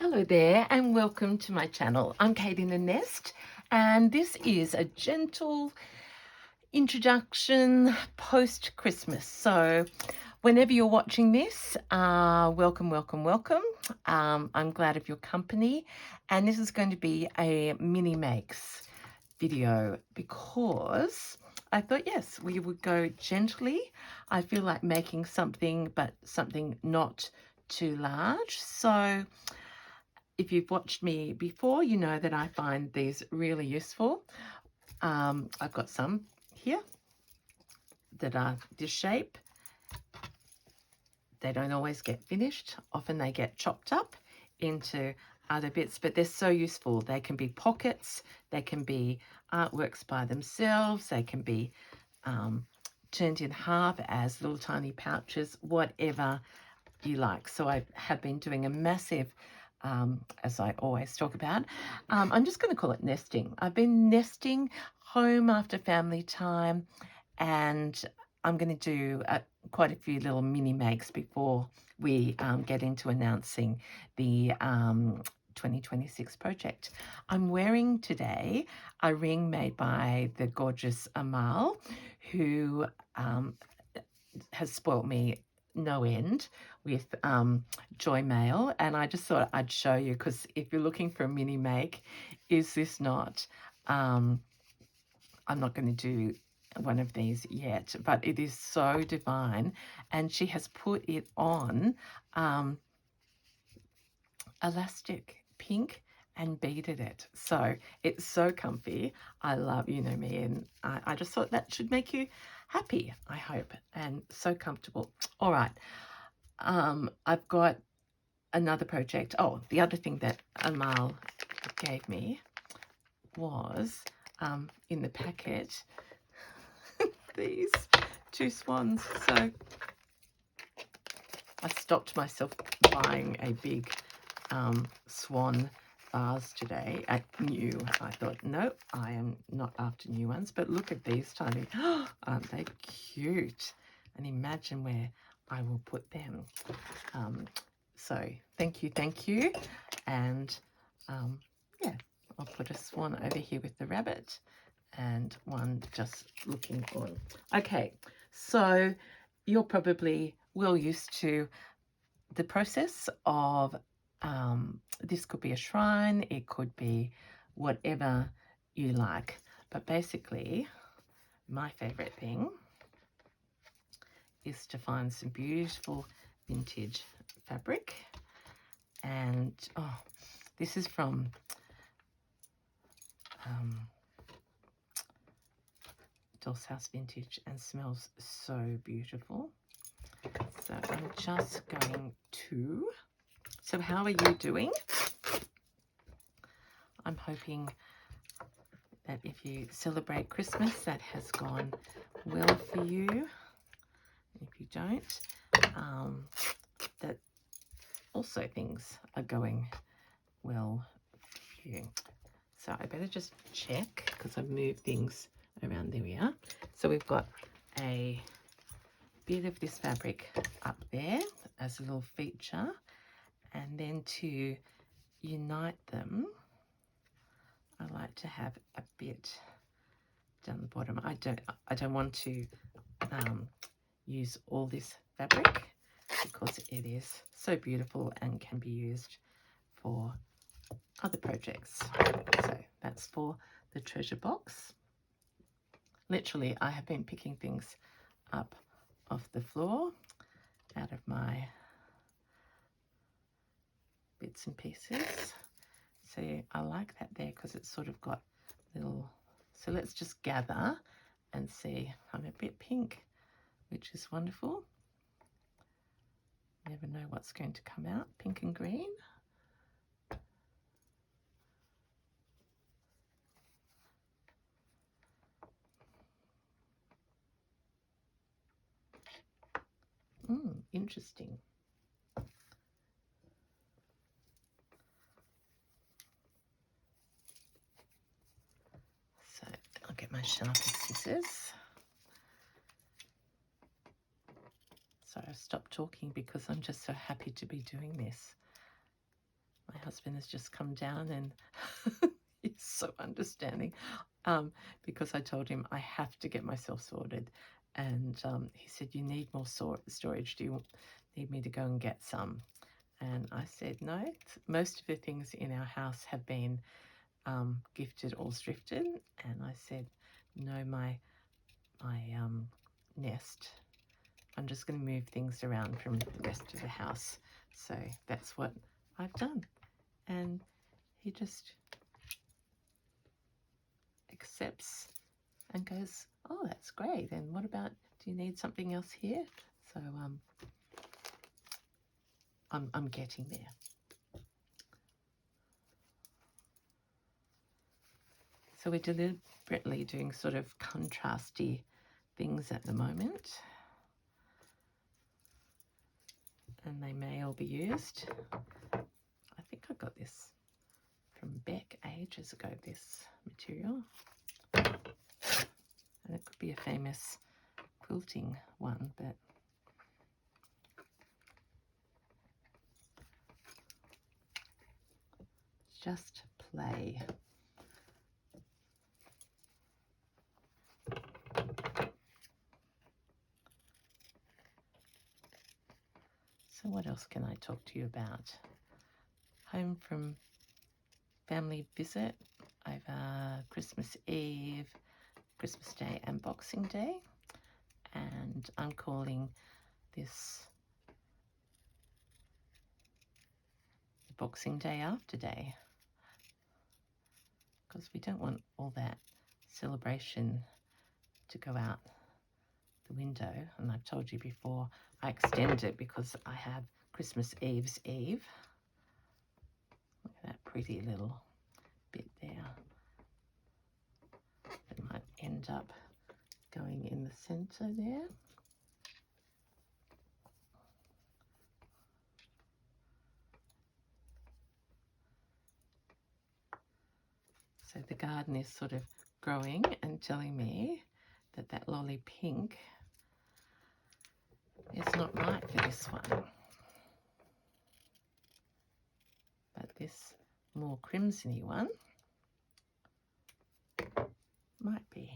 Hello there and welcome to my channel. I'm Kate in the Nest and this is a gentle introduction post-Christmas. So whenever you're watching this, welcome. I'm glad of your company, and this is going to be a mini makes video because I thought, yes, we would go gently. I feel like making something, but something not too large. So if you've watched me before, you know that I find these really useful. I've got some here that are this shape. They don't always get finished. Often they get chopped up into other bits, but they're so useful. They can be pockets, they can be artworks by themselves, they can be turned in half as little tiny pouches, whatever you like. So I have been doing a massive, as I always talk about, I'm just going to call it nesting. I've been nesting home after family time, and I'm going to do quite a few little mini makes before we get into announcing the 2026 project. I'm wearing today a ring made by the gorgeous Amal, who has spoilt me no end with Joy Mail, and I just thought I'd show you, because if you're looking for a mini make, is this not I'm not going to do one of these yet, but it is so divine, and she has put it on elastic pink and beaded it, so it's so comfy. I love, you know me, and I just thought that should make you happy, I hope, and so comfortable. All right, I've got another project. Oh, the other thing that Amal gave me was in the packet these two swans. So I stopped myself buying a big swan vase today at new. I thought, no, I am not after new ones, but look at these tiny, aren't they cute? And imagine where I will put them. So thank you, and yeah, I'll put a swan over here with the rabbit and one just looking on. Okay, so you're probably well used to the process of this could be a shrine, it could be whatever you like, but basically my favorite thing is to find some beautiful vintage fabric. And oh, this is from Doll's House Vintage and smells so beautiful. So I'm just going to, so how are you doing? I'm hoping that if you celebrate Christmas, that has gone well for you. If you don't, that also things are going well for you. So I better just check, because I've moved things around. There we are. So we've got a bit of this fabric up there as a little feature, and then to unite them, I like to have a bit down the bottom. I don't want to use all this fabric because it is so beautiful and can be used for other projects. So that's for the treasure box. Literally, I have been picking things up off the floor out of my bits and pieces. So I like that there because it's sort of got little, so let's just gather and see. I'm a bit pink, which is wonderful. Never know what's going to come out. Pink and green. Interesting. So I'll get my sharpest scissors. So I've stopped talking because I'm just so happy to be doing this. My husband has just come down and he's so understanding because I told him I have to get myself sorted. And he said, you need more storage. Do you need me to go and get some? And I said, no, most of the things in our house have been gifted or thrifted. And I said, no, my nest, I'm just going to move things around from the rest of the house. So that's what I've done. And he just accepts and goes, oh, that's great. And what about, do you need something else here? So I'm getting there. So we're deliberately doing sort of contrasty things at the moment. And they may all be used. I think I got this from Beck ages ago, this material. And it could be a famous quilting one, but just play. So what else can I talk to you about? Home from family visit over Christmas Eve, Christmas Day and Boxing Day. And I'm calling this Boxing Day after day because we don't want all that celebration to go out the window. And I've told you before, I extend it because I have Christmas Eve's Eve. Look at that pretty little bit there. It might end up going in the center there. So the garden is sort of growing and telling me that that lolly pink is not right for this one. But this more crimsony one might be.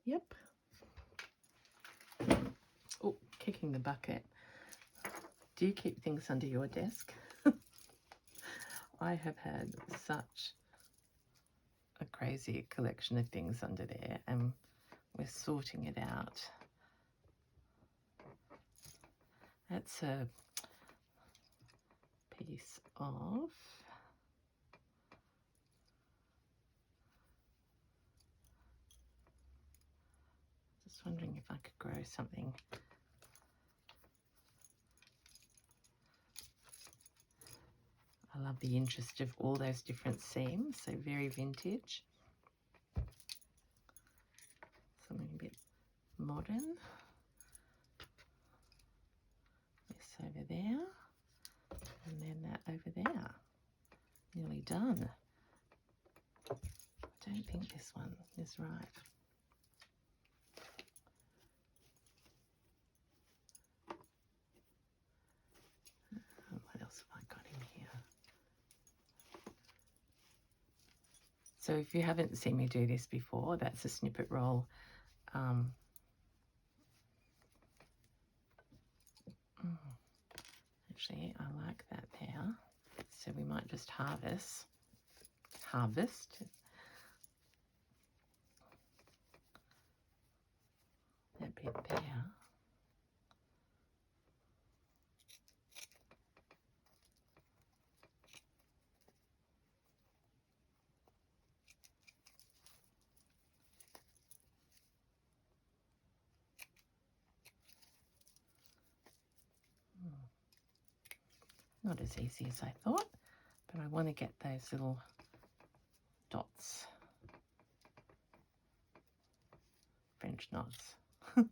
Yep. Oh, kicking the bucket. Do you keep things under your desk? I have had such a crazy collection of things under there, and we're sorting it out. That's a piece of just wondering if I could grow something. I love the interest of all those different seams, so very vintage. Something a bit modern. This over there, and then that over there. Nearly done. I don't think this one is right. What else have I got in here? So if you haven't seen me do this before, that's a snippet roll. Actually, I like that there. So we might just harvest that bit there. Not as easy as I thought, but I want to get those little dots, French knots. Oh,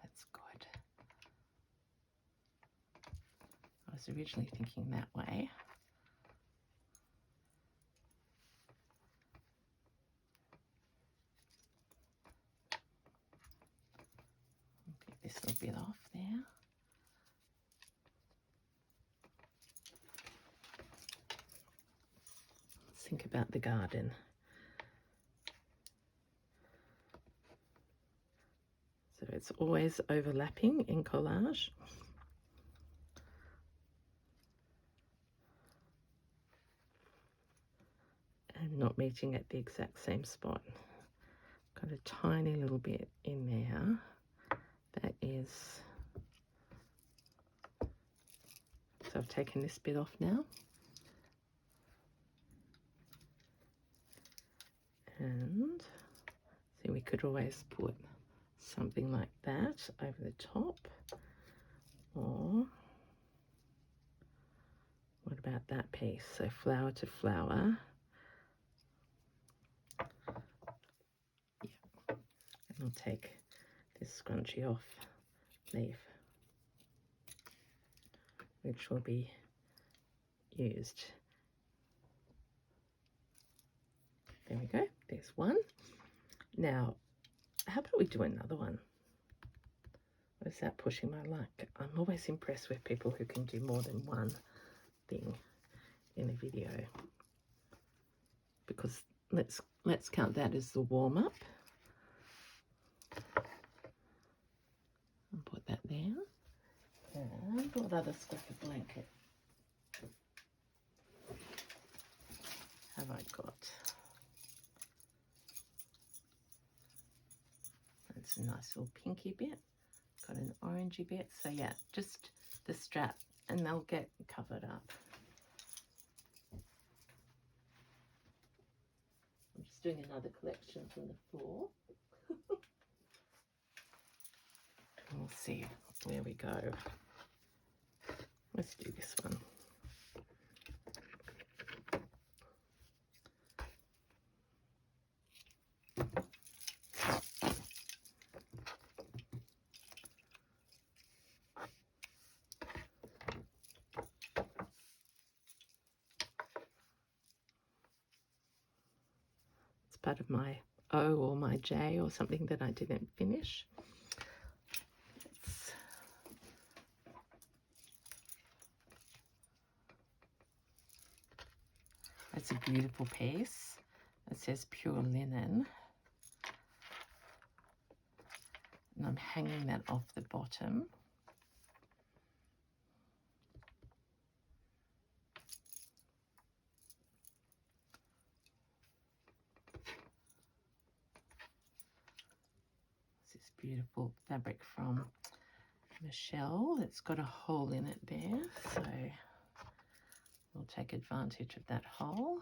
that's good. was originally thinking that way. Get this little bit off there. Let's think about the garden. So it's always overlapping in collage. And not meeting at the exact same spot. Got a tiny little bit in there that is, so I've taken this bit off now. And see, we could always put something like that over the top. Or what about that piece? So flower to flower. Yeah. And I'll take this scrunchy off leaf, which will be used. There we go, there's one. Now, how about we do another one? What is that, pushing my luck? I'm always impressed with people who can do more than one thing in a video, because let's count that as the warm-up. And put that there. And what other Scrappy blanket have I got? That's a nice little pinky bit. Got an orangey bit. So yeah, just the strap, and they'll get covered up. I'm just doing another collection from the floor. We'll see where we go. Let's do this one. It's part of my O or my J or something that I didn't finish. It's a beautiful piece. It says pure linen. And I'm hanging that off the bottom. This is beautiful fabric from Michelle. It's got a hole in it there, so we'll take advantage of that hole.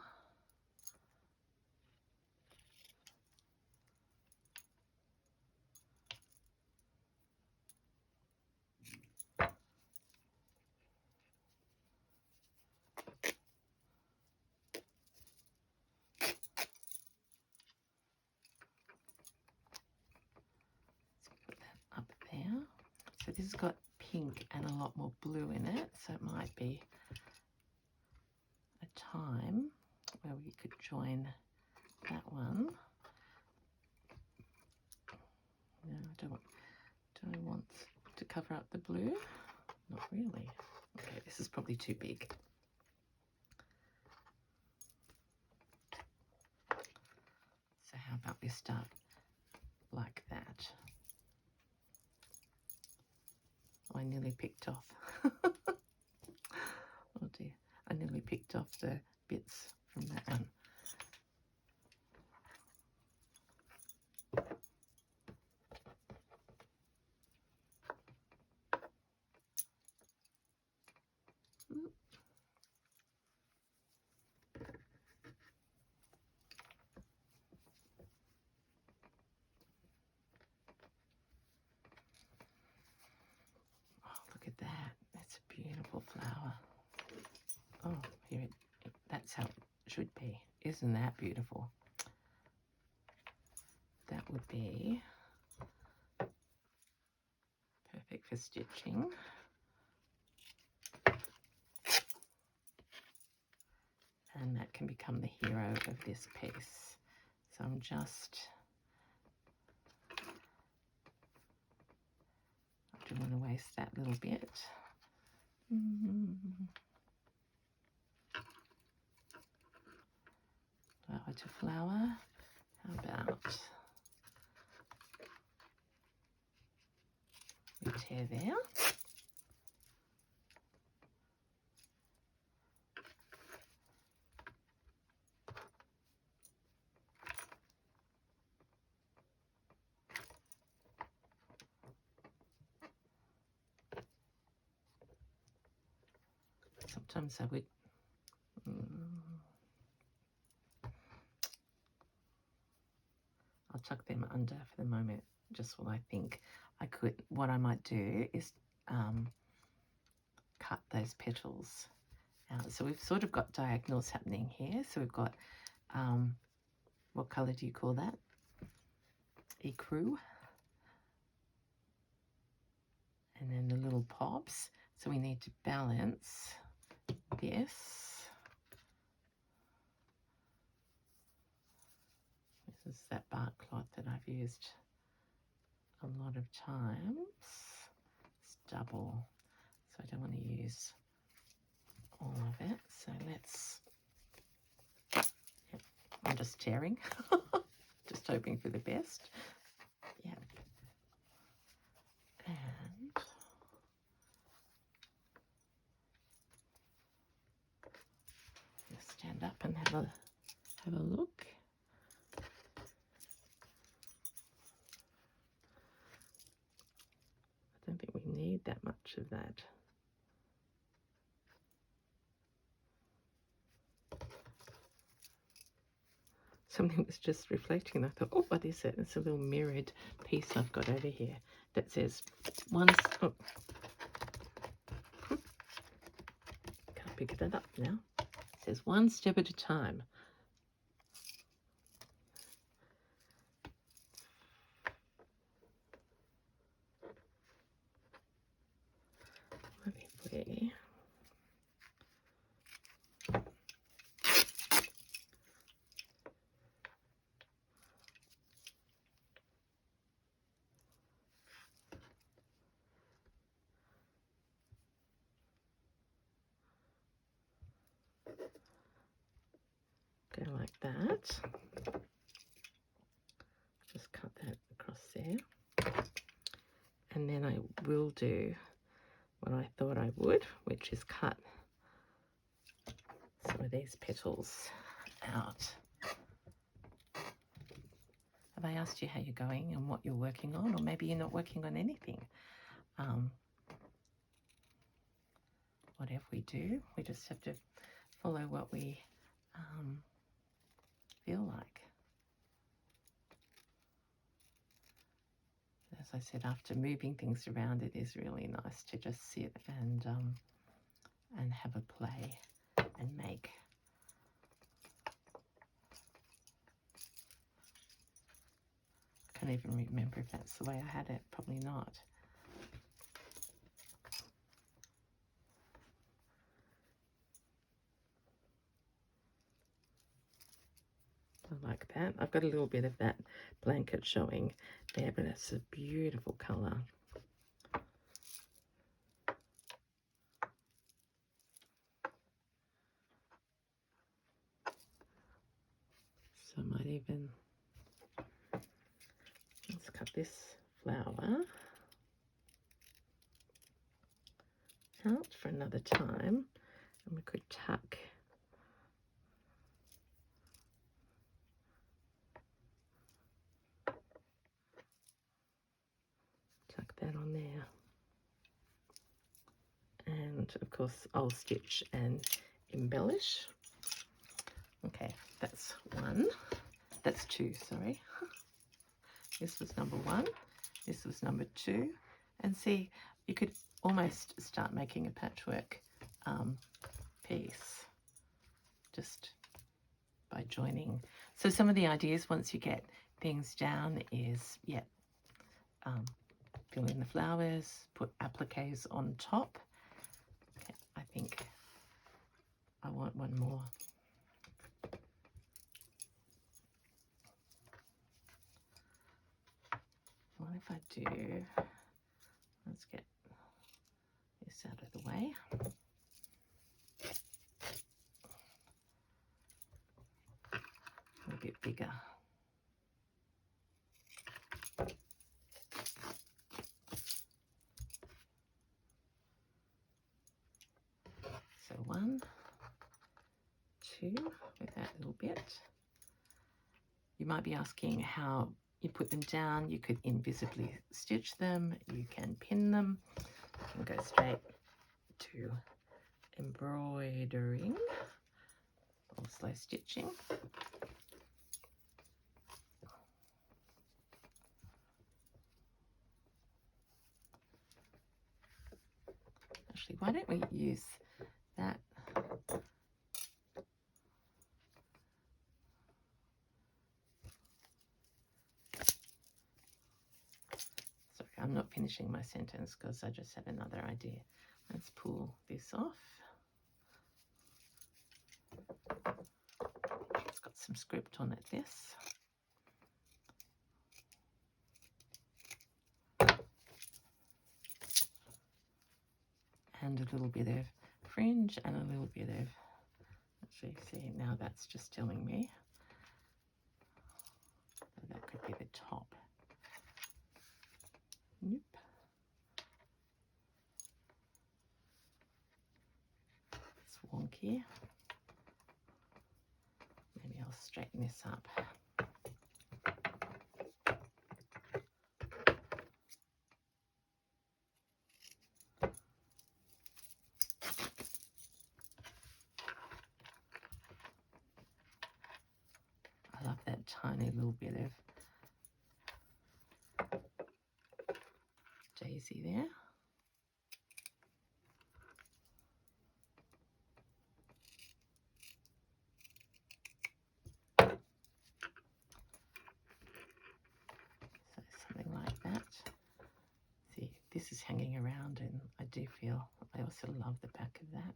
Up there. So this has got pink and a lot more blue in it, so it might be a time where we could join that one. No, do I want to cover up the blue? Not really. Okay, this is probably too big. So how about we start like that? Oh, I nearly picked off. Oh dear, I nearly picked off the bits from that one. Look at that. That's a beautiful flower. Oh, here that's how it should be. Isn't that beautiful? That would be perfect for stitching. and that can become the hero of this piece. So I'm just, I don't want to waste that little bit. Flower to flower. How about we tear there? Sometimes I would I'll tuck them under for the moment, just while I think I could. What I might do is cut those petals out. So we've sort of got diagonals happening here. So we've got, what colour do you call that? Ecru. And then the little pops. So we need to balance this. This is that bark cloth that I've used a lot of times. It's double, so I don't want to use all of it. So let's, I'm just tearing, just hoping for the best. Yeah. And let's stand up and have a look. I don't think we need that much of that. Something was just reflecting, and I thought, oh, what is it? It's a little mirrored piece I've got over here that says can't pick that up now. It says one step at a time. Let me play. Go like that. Just cut that across there. And then I will do what I thought I would, which is cut some of these petals out. Have I asked you how you're going and what you're working on? Or maybe you're not working on anything. Whatever we do, we just have to follow what we feel like. As I said, after moving things around, it is really nice to just sit and have a play and make. I can't even remember if that's the way I had it. Probably not. I like that. I've got a little bit of that blanket showing there, but it's a beautiful colour. So I might even, let's cut this flower out for another time, and we could tuck that on there. And of course I'll stitch and embellish. Okay, that's one. That's two, sorry. This was number one. This was number two. And see, you could almost start making a patchwork piece just by joining. So some of the ideas once you get things down is, fill in the flowers, put appliques on top. Okay, I think I want one more. what if I do, let's get this out of the way. A little bit bigger. So 1, 2, with that little bit. You might be asking how you put them down. You could invisibly stitch them. You can pin them. You can go straight to embroidering or slow stitching. Actually, why don't we use that? Sorry, I'm not finishing my sentence because I just had another idea. Let's pull this off. It's got some script on it, this. And a little bit of fringe and a little bit of, actually, see, now that's just telling me that could be the top. Nope. It's wonky. Maybe I'll straighten this up. I love that tiny little bit of daisy there. So something like that. See, this is hanging around and I do feel, I also love the back of that.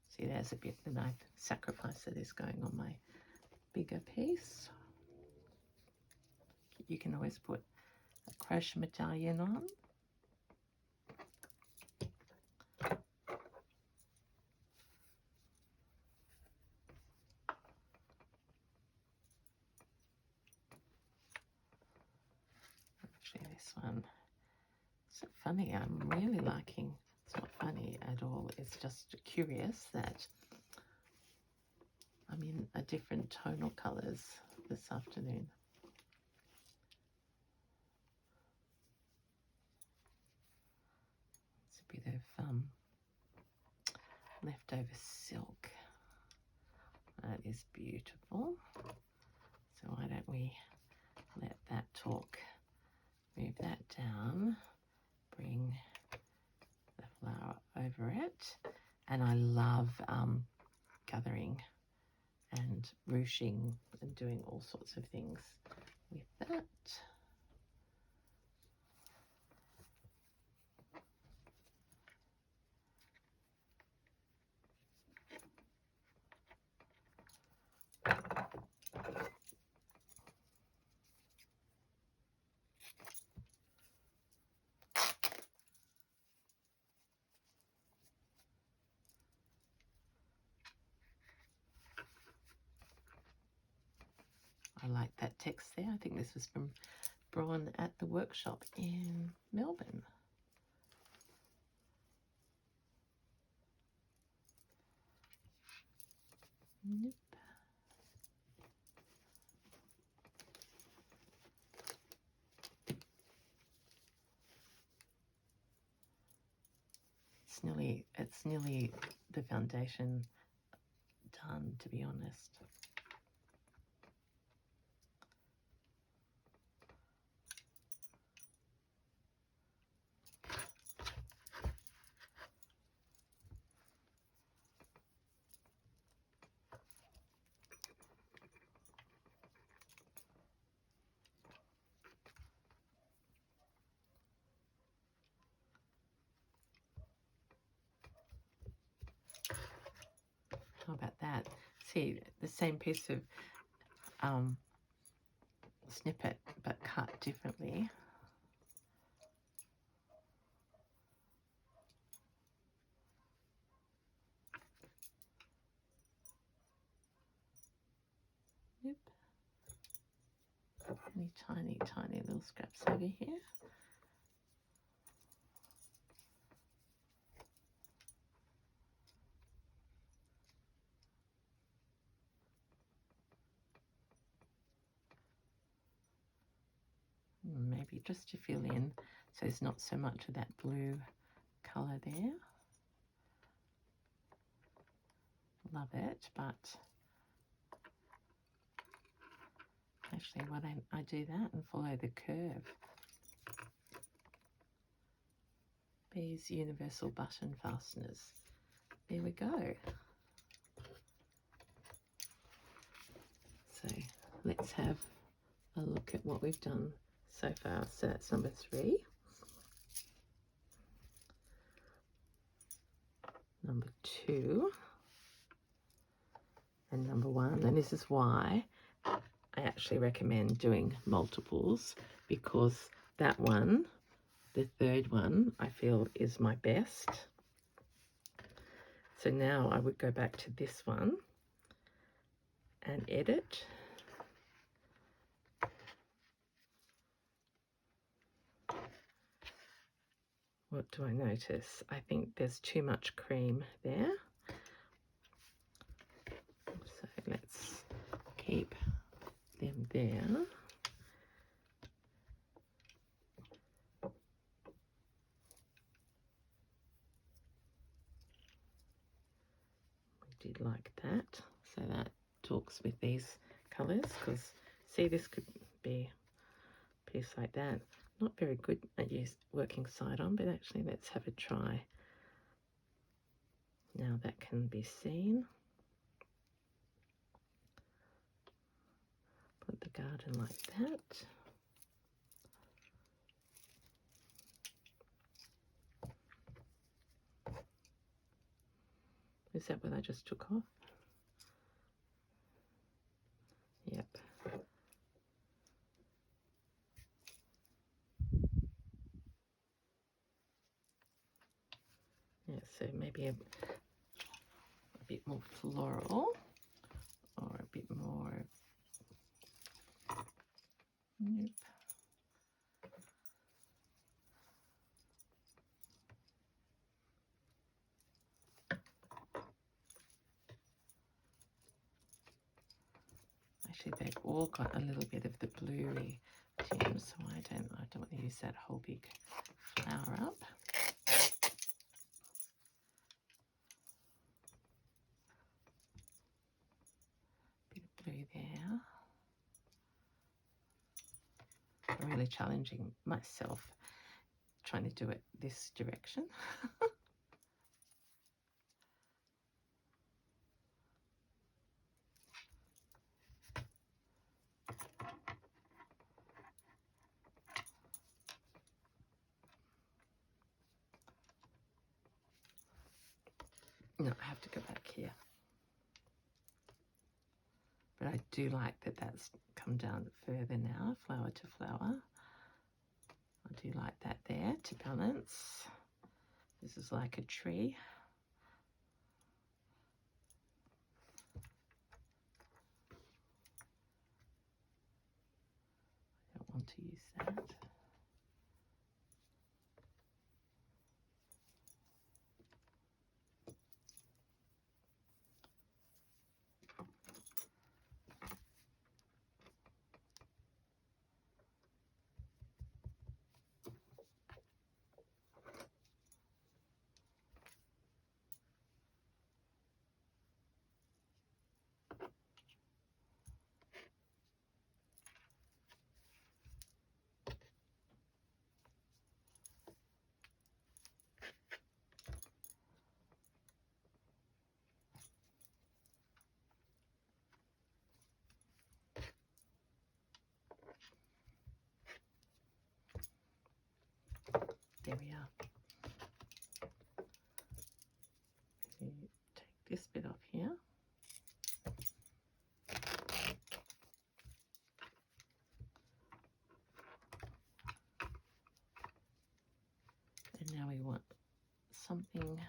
See, there's a bit that I've sacrificed that is going on my bigger piece. You can always put a crochet medallion on. Actually, this one, so funny, I'm really liking, it's not funny at all, it's just curious that I'm in a different tonal colours this afternoon. It's a bit of leftover silk. That is beautiful. So why don't we let that talk, move that down, bring the flower over it. And I love gathering and ruching and doing all sorts of things with that. I like that text there. I think this was from Braun at the workshop in Melbourne. Nope. it's nearly the foundation done, to be honest. How about that? See, the same piece of snippet, but cut differently. Yep. Any tiny, tiny little scraps over here. Maybe just to fill in so there's not so much of that blue colour there. Love it, but actually why don't I do that and follow the curve. These universal button fasteners. There we go. So let's have a look at what we've done so far. So that's number 3. Number 2. And number 1. And this is why I actually recommend doing multiples, because that one, the third one, I feel is my best. So now I would go back to this one and edit. What do I notice? I think there's too much cream there. So let's keep them there. We did like that. So that talks with these colours, because see, this could be a piece like that. Not very good at working side on, but actually let's have a try. Now that can be seen. Put the garden like that. Is that what I just took off? Yep. Yeah, so maybe a bit more floral, or a bit more. Nope. Actually, they've all got a little bit of the bluey tint, so I don't want to use that whole big flower up. Bit of blue there. I'm really challenging myself trying to do it this direction. No, I have to go back here. But I do like that that's come down further now, flower to flower. I do like that there to balance. This is like a tree. I don't want to use that. There we are. Take this bit off here. And now we want something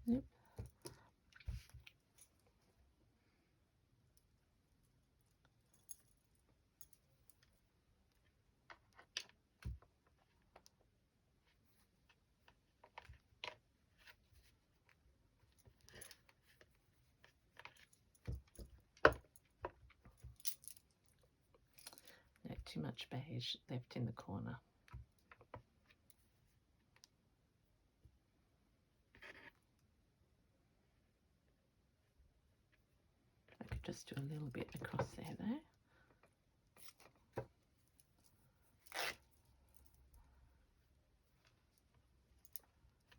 Yep. No, too much beige left in the corner. I could just do a little bit across there though.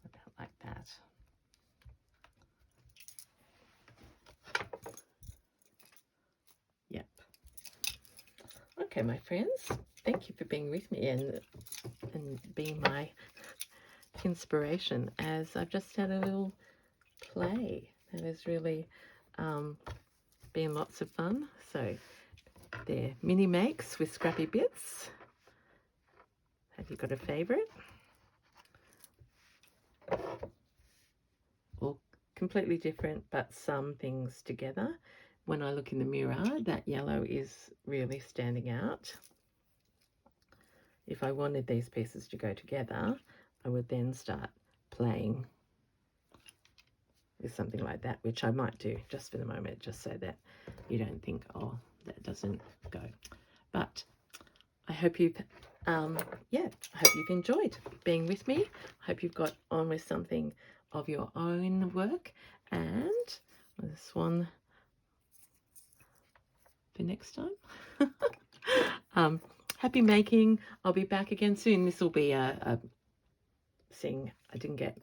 About like that. Yep. Okay, my friends, thank you for being with me and being my inspiration as I've just had a little play that has really been lots of fun. So they're mini makes with Scrappy bits. Have you got a favourite? All completely different, but some things together. When I look in the mirror, that yellow is really standing out. If I wanted these pieces to go together, I would then start playing with something like that, which I might do just for the moment, just so that you don't think, oh, that doesn't go. But I hope you've, I hope you've enjoyed being with me. I hope you've got on with something of your own work, and this one for next time. Happy making. I'll be back again soon. This will be a seeing I didn't get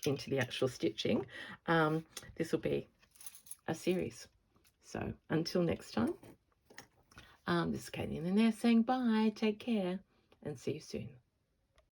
into the actual stitching. This will be a series. So until next time, this is Katie in there saying bye, take care, and see you soon.